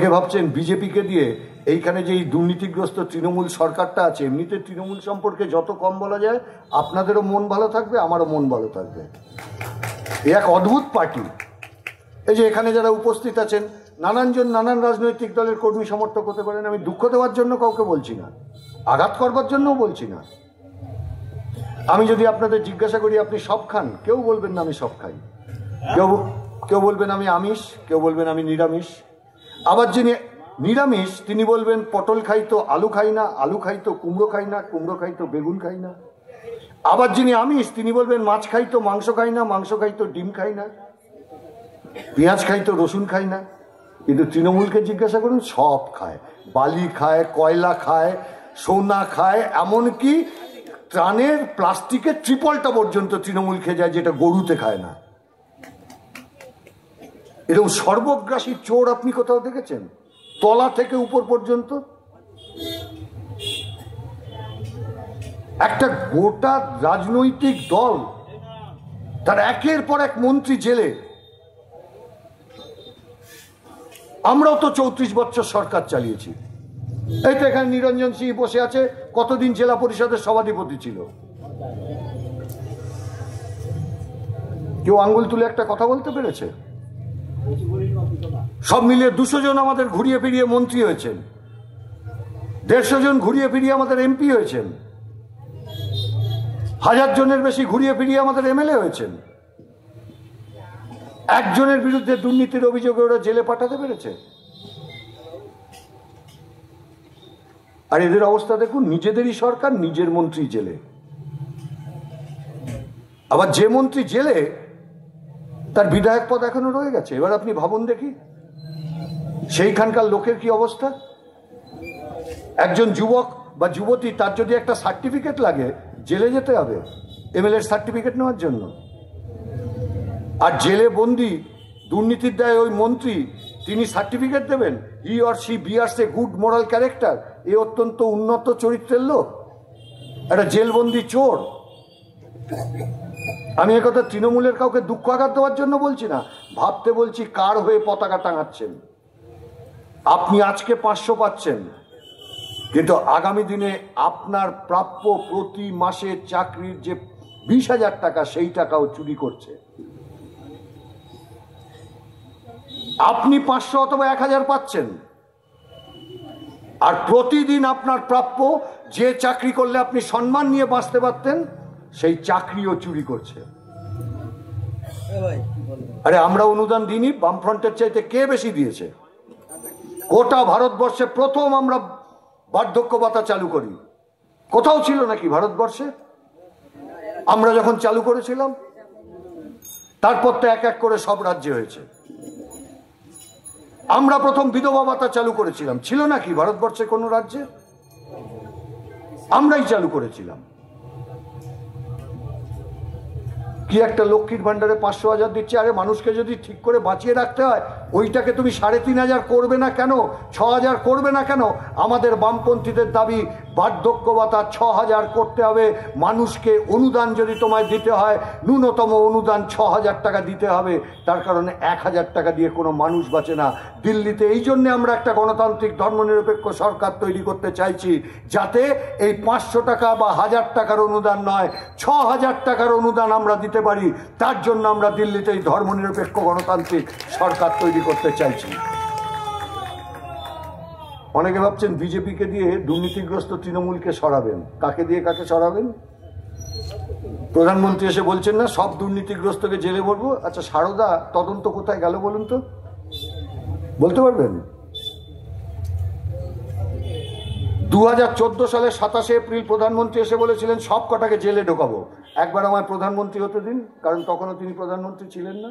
অনেকে ভাবছেন বিজেপিকে দিয়ে এইখানে যে এই দুর্নীতিগ্রস্ত তৃণমূল সরকারটা আছে, এমনিতে তৃণমূল সম্পর্কে যত কম বলা যায় আপনাদেরও মন ভালো থাকবে, আমারও মন ভালো থাকবে। এ এক অদ্ভুত পার্টি। এই যে এখানে যারা উপস্থিত আছেন নানানজন নানান রাজনৈতিক দলের কর্মী সমর্থক হতে পারেন। আমি দুঃখ দেওয়ার জন্য কাউকে বলছি না, আঘাত করবার জন্যও বলছি না। আমি যদি আপনাদের জিজ্ঞাসা করি আপনি সব খান, কেউ বলবেন না আমি সব খাই, কেউ বলবেন আমি আমিষ, কেউ বলবেন আমি নিরামিষ। আবার যিনি নিরামিষ তিনি বলবেন পটল খাই তো আলু খাই না, আলু খাই তো কুমড়ো খাই না, কুমড়ো খাই তো বেগুন খাই না। আবার যিনি আমিষ তিনি বলবেন মাছ খাই তো মাংস খাই না, মাংস খাই তো ডিম খাই না, পেঁয়াজ খাই তো রসুন খাই না। কিন্তু তৃণমূলকে জিজ্ঞাসা করুন, সব খায়, বালি খায়, কয়লা খায়, সোনা খায়, এমনকি ত্রাণের প্লাস্টিকের ট্রিপলটা পর্যন্ত তৃণমূল খেয়ে যায়, যেটা গরুতে খায় না। এরকম সর্বগ্রাসী চোর আপনি কোথাও দেখেছেন? তলা থেকে উপর পর্যন্ত একটা গোটা রাজনৈতিক দল, তার একের পর এক মন্ত্রী জেলে। আমরাও তো 34 বছর সরকার চালিয়েছি। এই তো এখানে নিরঞ্জন সিং বসে আছে, কতদিন জেলা পরিষদের সভাধিপতি ছিল। কেউ আঙ্গুল তুলে একটা কথা বলতে পেরেছে? সব মিলিয়ে 200 জন আমাদের ঘুরিয়ে ফিরিয়ে মন্ত্রী হয়েছেন, 150 জন ঘুরিয়ে ফিরিয়ে আমাদের এমপি হয়েছেন, 1000 জনের বেশি ঘুরিয়ে ফিরিয়ে আমাদের এমএলএ হয়েছেন। একজনের বিরুদ্ধে দুর্নীতির অভিযোগে ওরা জেলে পাঠাতে পেরেছে? আর এদের অবস্থা দেখুন, নিজেদেরই সরকার, নিজের মন্ত্রী জেলে। আবার যে মন্ত্রী জেলে তার বিধায়ক পদ এখনো রয়ে গেছে। এবার আপনি ভাবুন দেখি সেইখানকার লোকের কি অবস্থা। একজন যুবক বা যুবতী, তার যদি একটা সার্টিফিকেট লাগে জেলে যেতে হবে এমএলএ সার্টিফিকেট নেওয়ার জন্য। আর জেলে বন্দি দুর্নীতির দায়ে ওই মন্ত্রী, তিনি সার্টিফিকেট দেবেন he or she bears a good moral character. এ অত্যন্ত উন্নত চরিত্রের লোক, একটা জেলবন্দি চোর। আমি একথা তৃণমূলের কাউকে দুঃখ আঘাত দেওয়ার জন্য বলছি না, ভাবতে বলছি কার হয়ে পতাকা টাঙাচ্ছেন। আপনি আজকে 500 পাচ্ছেন, কিন্তু আগামী দিনে আপনার প্রাপ্য প্রতি মাসে চাকরির যে 20,000 টাকা, সেই টাকাও চুরি করছে। আপনি 500 অথবা 1000 পাচ্ছেন, আর প্রতিদিন আপনার প্রাপ্য যে চাকরি করলে আপনি সম্মান নিয়ে বাঁচতে পারতেন, সেই চাকরিও চুরি করছে। আরে আমরা অনুদান দিইনি, বামফ্রন্টের চাইতে কে বেশি দিয়েছে? গোটা ভারতবর্ষে প্রথম আমরা বার্ধক্য ভাতা চালু করি। কোথাও ছিল নাকি ভারতবর্ষে? আমরা যখন চালু করেছিলাম, তারপর তো এক এক করে সব রাজ্যে হয়েছে। আমরা প্রথম বিধবা ভাতা চালু করেছিলাম, ছিল নাকি ভারতবর্ষে কোনো রাজ্যে? আমরাই চালু করেছিলাম। কি একটা লক্ষ্মীর ভান্ডারে 500,000 দিচ্ছে। আরে মানুষকে যদি ঠিক করে বাঁচিয়ে রাখতে হয়, ওইটাকে তুমি 3,500 করবে না কেন? 6,000 করবে না কেন? আমাদের বামপন্থীদের দাবি বার্ধক্য ভাতা 6,000 করতে হবে। মানুষকে অনুদান যদি তোমায় দিতে হয়, ন্যূনতম অনুদান 6,000 টাকা দিতে হবে। তার কারণে 1,000 টাকা দিয়ে কোনো মানুষ বাঁচে না দিল্লিতে। এই জন্যে আমরা একটা গণতান্ত্রিক ধর্মনিরপেক্ষ সরকার তৈরি করতে চাইছি, যাতে এই 500 টাকা বা 1,000 টাকার অনুদান নয়, 6,000 টাকার অনুদান আমরা দিতে পারি। তার জন্য আমরা দিল্লিতে এই ধর্মনিরপেক্ষ গণতান্ত্রিক সরকার তৈরি করতে চাইছি। অনেকে ভাবছেন বিজেপিকে দিয়ে দুর্নীতিগ্রস্ত তৃণমূলকে সরাবেন। কাকে দিয়ে কাকে সরাবেন? প্রধানমন্ত্রী এসে বলছেন না সব দুর্নীতিগ্রস্তকে জেলে ভরবো। আচ্ছা, সারদা তদন্ত কোথায় গেল বলুন তো, বলতে পারবেন? 2014 সালের 27 এপ্রিল প্রধানমন্ত্রী এসে বলেছিলেন সব কটাকে জেলে ঢোকাবো। একবার আমায় প্রধানমন্ত্রী হতে দিন, কারণ তখনও তিনি প্রধানমন্ত্রী ছিলেন না।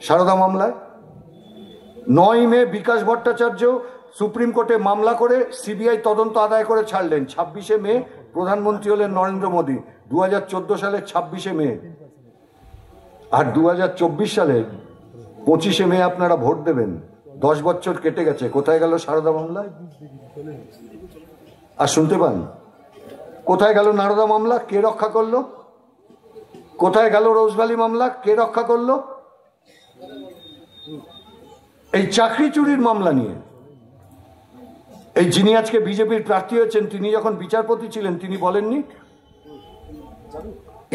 সারদা মামলায় 9 মে বিকাশ ভট্টাচার্য সুপ্রিম কোর্টে মামলা করে সিবিআই তদন্ত আদায় করে ছাড়লেন। 26 মে প্রধানমন্ত্রী হলেন নরেন্দ্র মোদী, 2014 সালের 26 মে। আর 2024 সালের 25 মে আপনারা ভোট দেবেন। 10 বছর কেটে গেছে, কোথায় গেল সারদা মামলা? আর শুনতে পান? কোথায় গেল নারদা মামলা? কে রক্ষা করলো? কোথায় গেল রোজভ্যালি মামলা? কে রক্ষা করলো? এই চাকরি চুরির মামলা নিয়ে এই যিনি আজকে বিজেপির প্রার্থী হয়েছেন তিনি যখন বিচারপতি ছিলেন তিনি বলেননি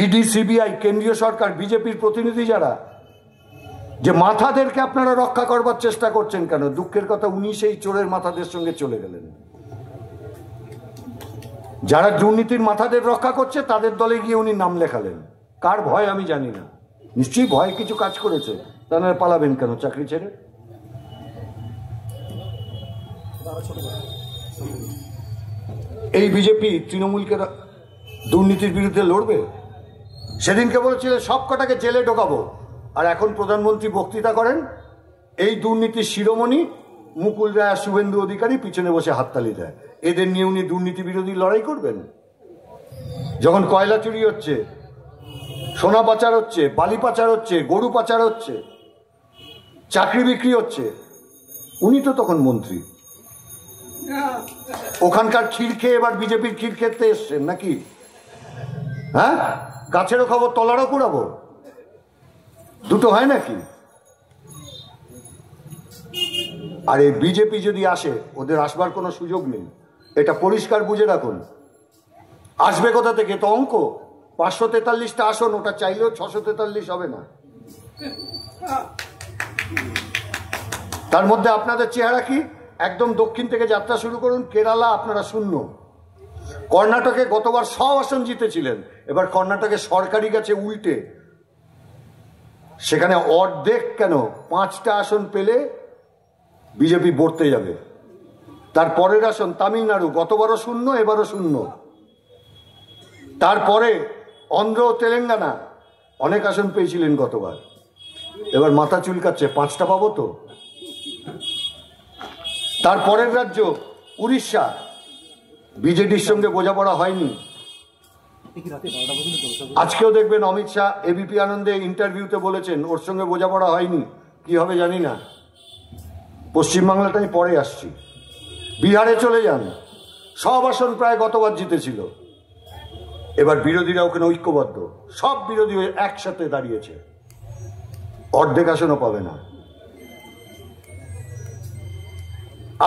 ইডি সিবিআই কেন্দ্রীয় সরকার বিজেপির প্রতিনিধি যারা যে মাথাদেরকে আপনারা রক্ষা করবার চেষ্টা করছেন কেন? দুঃখের কথা উনি সেই চোরের মাথাদের সঙ্গে চলে গেলেন। যারা দুর্নীতির মাথাদের রক্ষা করছে তাদের দলে গিয়ে উনি নাম লেখালেন। কার ভয় আমি জানি না, নিশ্চয়ই ভয় কিছু কাজ করেছে, তারা পালাবেন কেন চাকরি ছেড়ে? এই বিজেপি তৃণমূলকে দুর্নীতির বিরুদ্ধে লড়বে। সেদিনকে বলেছিল সব কটাকে জেলে ঢোকাবো, আর এখন প্রধানমন্ত্রী বক্তৃতা করেন এই দুর্নীতির শিরোমণি মুকুল রায় আর শুভেন্দু অধিকারী পিছনে বসে হাততালি দেয়। এদের নিয়ে উনি দুর্নীতি বিরোধী লড়াই করবেন? যখন কয়লা চুরি হচ্ছে, সোনা পাচার হচ্ছে, বালি পাচার হচ্ছে, গরু পাচার হচ্ছে, চাকরি বিক্রি হচ্ছে, উনি তো তখন মন্ত্রী। ওখানকার ক্ষীর খেয়ে এবার বিজেপির ক্ষীর খেতে এসছেন নাকি? হ্যাঁ, গাছেরও খাবো তলারও কুড়াবো, দুটো হয় নাকি? আর এই বিজেপি যদি আসে, ওদের আসবার কোনো সুযোগ নেই, এটা পরিষ্কার বুঝে রাখুন। আসবে কোথা থেকে? তো অঙ্ক 543টা আসন, ওটা চাইলেও 643 হবে না। তার মধ্যে আপনাদের চেহারা কি? একদম দক্ষিণ থেকে যাত্রা শুরু করুন, কেরালা আপনারা শূন্য। কর্ণাটকে গতবার 100 আসন জিতেছিলেন, এবার কর্ণাটকে সরকারি গেছে উল্টে, সেখানে অর্ধেক কেন 5টা আসন পেলে বিজেপি বর্তে যাবে। তারপরের আসন তামিলনাড়ু, গতবারও শূন্য, এবারও শূন্য। তারপরে অন্ধ্র ও তেলেঙ্গানা অনেক আসন পেয়েছিলেন গতবার, এবার মাথা চুলকাচ্ছে 5টা পাবো তো। তারপরের রাজ্য উড়িষ্যা, বিজেডির সঙ্গে বোঝাপড়া হয়নি। আজকেও দেখবেন অমিত শাহ এবিপি আনন্দে ইন্টারভিউতে বলেছেন ওর সঙ্গে বোঝাপড়া হয়নি। কি হবে জানি না। পশ্চিমবাংলাটা আমি পরে আসছি। বিহারে চলে যান, সব আসন প্রায় গতবার জিতেছিল, এবার বিরোধীরা ওখানে ঐক্যবদ্ধ, সব বিরোধী একসাথে দাঁড়িয়েছে, অর্ধেক আসনও পাবে না।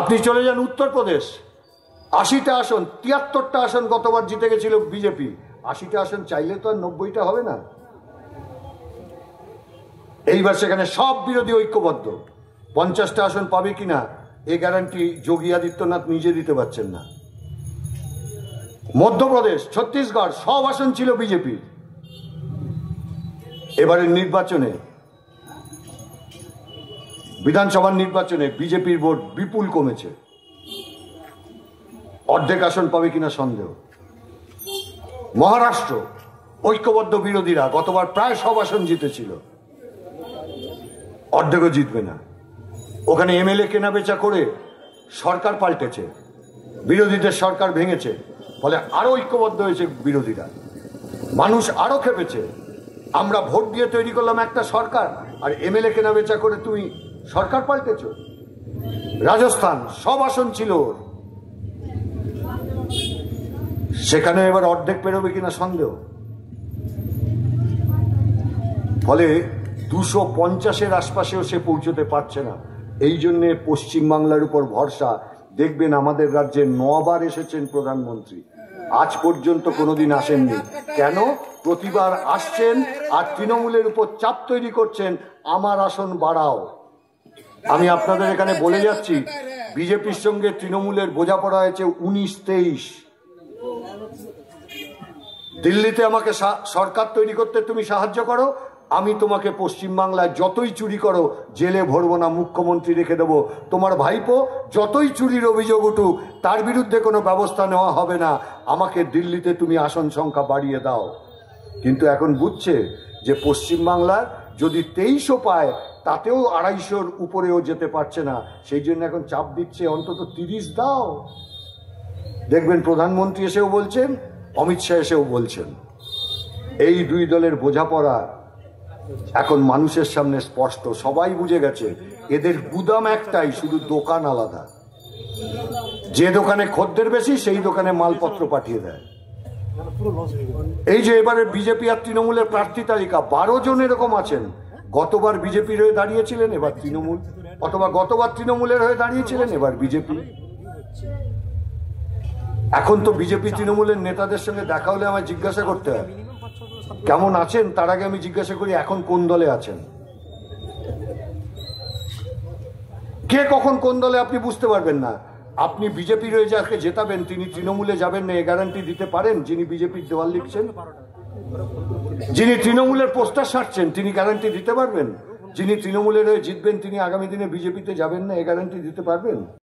আপনি চলে যান উত্তরপ্রদেশ, 80টা আসন, 73টা আসন গতবার জিতে গেছিল বিজেপি। 80টা আসন চাইলে তো আর 90টা হবে না। এইবার সেখানে সব বিরোধী ঐক্যবদ্ধ। 50টা আসন পাবে কিনা এ গ্যারান্টি যোগী আদিত্যনাথ নিজে দিতে পারছেন না। মধ্যপ্রদেশ, ছত্তিশগড় সব আসন ছিল বিজেপির। এবারের নির্বাচনে, বিধানসভার নির্বাচনে বিজেপির ভোট বিপুল কমেছে, অর্ধেক আসন পাবে কিনা সন্দেহ। মহারাষ্ট্র ঐক্যবদ্ধ বিরোধীরা গতবার প্রায় সব আসন জিতেছিল, অর্ধেকও জিতবে না। ওখানে এমএলএ কেনাবেচা করে সরকার পাল্টেছে, বিরোধীদের সরকার ভেঙেছে, ফলে আরো ঐক্যবদ্ধ হয়েছে বিরোধীরা। মানুষ আরো খেপেছে, আমরা ভোট দিয়ে তৈরি করলাম একটা সরকার, আর এমএলএ কেনাবেচা করে তুমি সরকার পাল্টেছ। রাজস্থান সব আসন ছিল, সেখানে এবার অর্ধেক পেরোবে কিনা সন্দেহ। ফলে 250-এর আশপাশেও সে পৌঁছতে পারছে না। এই জন্যে পশ্চিমবাংলার উপর ভরসা। দেখবেন আমাদের রাজ্যে 9 বার এসেছেন প্রধানমন্ত্রী, আজ পর্যন্ত কোনোদিন আসেননি। কেন? প্রতিবার আসছেন আর তৃণমূলের উপর চাপ তৈরি করছেন, আমার আসন বাড়াও। আমি আপনাদের এখানে বলে যাচ্ছি, বিজেপির সঙ্গে তৃণমূলের বোঝাপড়া হয়েছে 19-23। দিল্লিতে আমাকে সরকার তৈরি করতে তুমি সাহায্য করো, আমি তোমাকে পশ্চিমবাংলায় যতই চুরি করো জেলে ভরবো না, মুখ্যমন্ত্রী রেখে দেবো। তোমার ভাইপো যতই চুরির অভিযোগ উঠুক তার বিরুদ্ধে কোনো ব্যবস্থা নেওয়া হবে না, আমাকে দিল্লিতে তুমি আসন সংখ্যা বাড়িয়ে দাও। কিন্তু এখন বুঝছে যে পশ্চিমবাংলার যদি 23ও পায় তাতেও 250-র উপরেও যেতে পারছে না, সেই জন্য এখন চাপ দিচ্ছে অন্তত 30 দাও। দেখবেন প্রধানমন্ত্রী এসেও বলছেন, অমিত শাহ এসেও বলছেন। এই দুই দলের বোঝাপড়া এখন মানুষের সামনে স্পষ্ট, সবাই বুঝে গেছে। এদের গুদাম একটাই, শুধু দোকান আলাদা। যে দোকানে খদ্দের বেশি সেই দোকানে মালপত্র পাঠিয়ে দেয়। এই যে এবারে বিজেপি আর তৃণমূলের প্রার্থী তালিকা 12 জন এরকম আছেন, গতবার বিজেপির হয়ে দাঁড়িয়েছিলেন, এবার তৃণমূল। অথবা গতবার তৃণমূলের হয়ে দাঁড়িয়েছিলেন, এবার বিজেপি। এখন তো বিজেপি তৃণমূলের নেতাদের সঙ্গে দেখা হলে আমায় জিজ্ঞাসা করতে হয় কেমন আছেন, তার আগে আমি জিজ্ঞাসা করি এখন কোন দলে আছেন। কে কখন কোন দলে আপনি বুঝতে পারবেন না। আপনি বিজেপির হয়ে যাকে জেতাবেন তিনি তৃণমূলে যাবেন না, এ গ্যারান্টি দিতে পারেন? যিনি বিজেপির দেওয়াল লিখছেন, যিনি তৃণমূলের পোস্টার সারছেন, তিনি গ্যারান্টি দিতে পারবেন? যিনি তৃণমূলের হয়ে জিতবেন তিনি আগামী দিনে বিজেপিতে যাবেন না, এ গ্যারান্টি দিতে পারবেন?